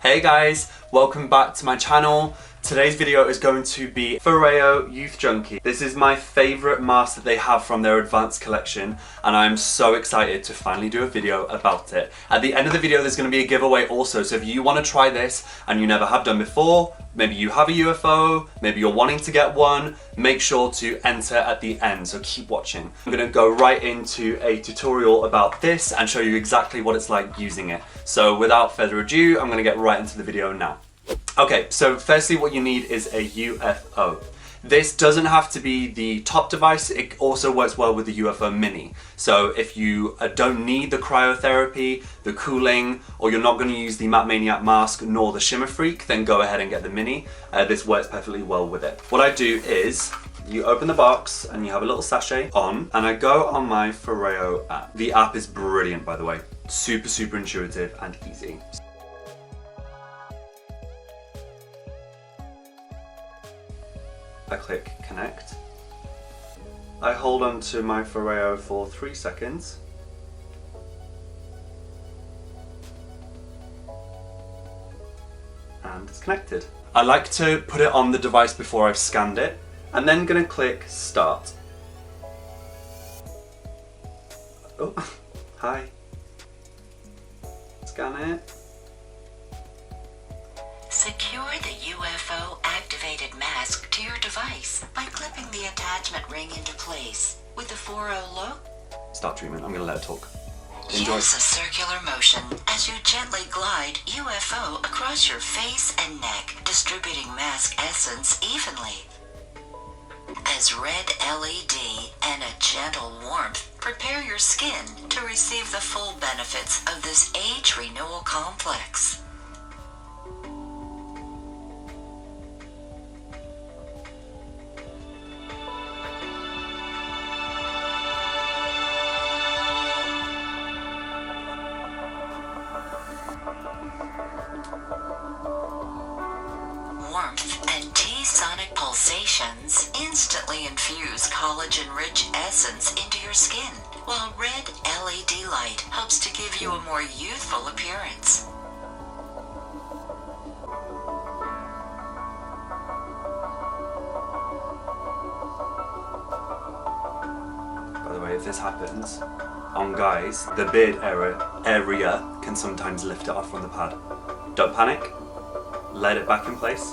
Hey guys, welcome back to my channel. Today's video is going to be Foreo Youth Junkie. This is my favourite mask that they have from their advanced collection and I'm so excited to finally do a video about it. At the end of the video there's going to be a giveaway also, so if you want to try this and you never have done before, maybe you have a UFO, maybe you're wanting to get one, make sure to enter at the end, so keep watching. I'm going to go right into a tutorial about this and show you exactly what it's like using it. So without further ado, I'm going to get right into the video now. Okay, so firstly what you need is a UFO. This doesn't have to be the top device, it also works well with the UFO Mini. So if you don't need the cryotherapy, the cooling, or you're not going to use the Matte Maniac mask nor the Shimmer Freak, then go ahead and get the Mini. This works perfectly well with it. What I do is, you open the box and you have a little sachet on, and I go on my Foreo app. The app is brilliant, by the way. Super intuitive and easy. I click connect. I hold on to my Foreo for 3 seconds. And it's connected. I like to put it on the device before I've scanned it, and then gonna click start. Oh, hi. Scan it. Secure the UFO activated mask to your device by clipping the attachment ring into place. With the Foreo logo, Start treatment. I'm gonna let it talk. Enjoy. use a circular motion as you gently glide UFO across your face and neck, distributing mask essence evenly. As red LED and a gentle warmth prepare your skin to receive the full benefits of this age renewal complex. Warmth and T-sonic pulsations instantly infuse collagen-rich essence into your skin, while red LED light helps to give you a more youthful appearance. By the way, if this happens, on guys, the beard area can sometimes lift it off from the pad. Don't panic, let it back in place,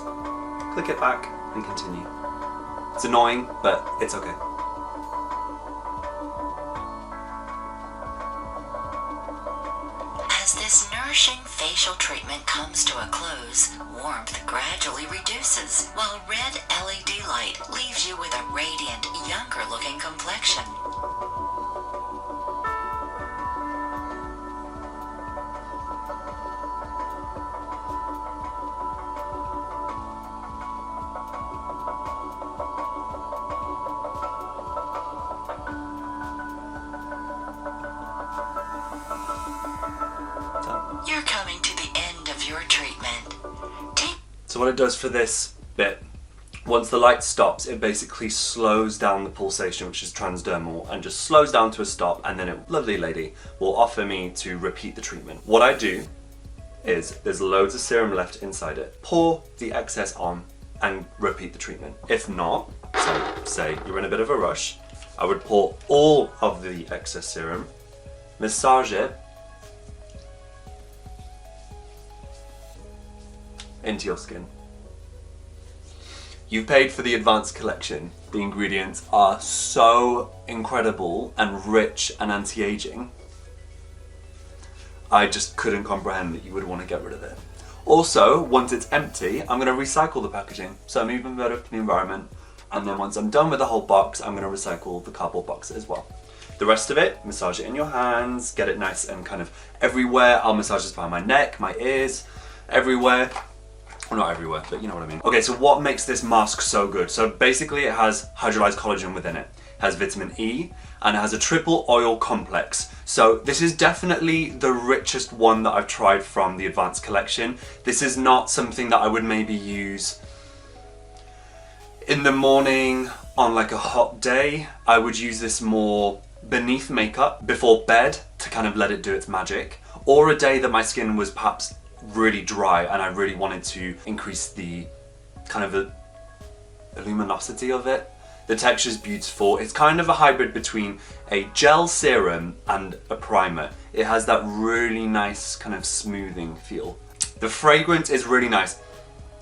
click it back and continue. It's annoying, but it's okay. As this nourishing facial treatment comes to a close, warmth gradually reduces, while red LED light leaves you with a radiant, younger-looking complexion. You're coming to the end of your treatment. So what it does for this bit, once the light stops, it basically slows down the pulsation, which is transdermal, and just slows down to a stop, and then a lovely lady will offer me to repeat the treatment. What I do is, there's loads of serum left inside it, pour the excess on and repeat the treatment. If not, so say you're in a bit of a rush, I would pour all of the excess serum, massage it into your skin. You've paid for the advanced collection. The ingredients are so incredible and rich and anti-aging. I just couldn't comprehend that you would want to get rid of it. Also, once it's empty, I'm going to recycle the packaging, so I'm even better for the environment. And then once I'm done with the whole box, I'm going to recycle the cardboard box as well. The rest of it, massage it in your hands, get it nice and kind of everywhere. I'll massage this behind my neck, my ears, everywhere. Well, not everywhere, but you know what I mean. Okay, so what makes this mask so good? So basically it has hydrolyzed collagen within it. It has vitamin E, and it has a triple oil complex. So this is definitely the richest one that I've tried from the advanced collection. This is not something that I would maybe use in the morning on like a hot day. I would use this more beneath makeup before bed to kind of let it do its magic, or a day that my skin was perhaps really dry, and I really wanted to increase the kind of the luminosity of it. The texture is beautiful. It's kind of a hybrid between a gel serum and a primer. It has that really nice kind of smoothing feel. The fragrance is really nice.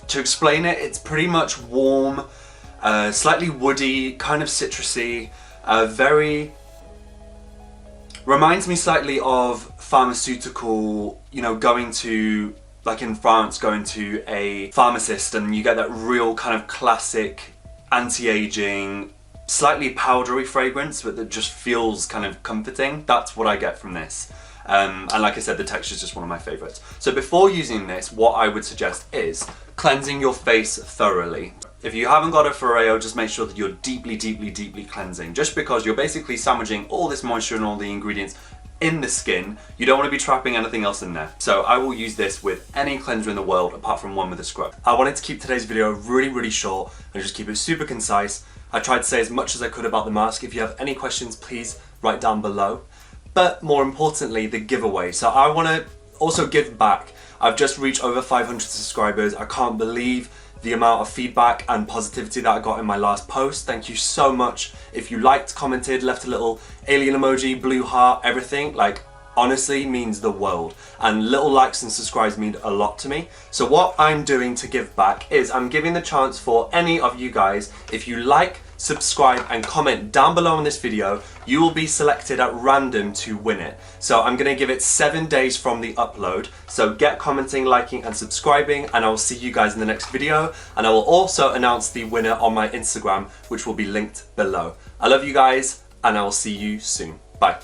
To explain it, it's pretty much warm, slightly woody, kind of citrusy, very... reminds me slightly of pharmaceutical, you know, going to, like in France, going to a pharmacist and you get that real kind of classic anti-aging, slightly powdery fragrance, but that just feels kind of comforting. That's what I get from this. And like I said, the texture is just one of my favorites. So before using this, what I would suggest is cleansing your face thoroughly. If you haven't got a Foreo, just make sure that you're deeply, deeply, deeply cleansing. Just because you're basically sandwiching all this moisture and all the ingredients in the skin, you don't want to be trapping anything else in there. So I will use this with any cleanser in the world apart from one with a scrub. I wanted to keep today's video really, really short and just keep it super concise. I tried to say as much as I could about the mask. If you have any questions, please write down below. But more importantly, the giveaway. So I want to also give back. I've just reached over 500 subscribers. I can't believe the amount of feedback and positivity that I got in my last post. Thank you so much. If you liked, commented, left a little alien emoji, blue heart, everything, like honestly means the world. And little likes and subscribes mean a lot to me. So what I'm doing to give back is I'm giving the chance for any of you guys, if you like, subscribe and comment down below on this video, you will be selected at random to win it. So I'm going to give it 7 days from the upload. So get commenting, liking and subscribing, and I will see you guys in the next video. And I will also announce the winner on my Instagram, which will be linked below. I love you guys and I will see you soon. Bye.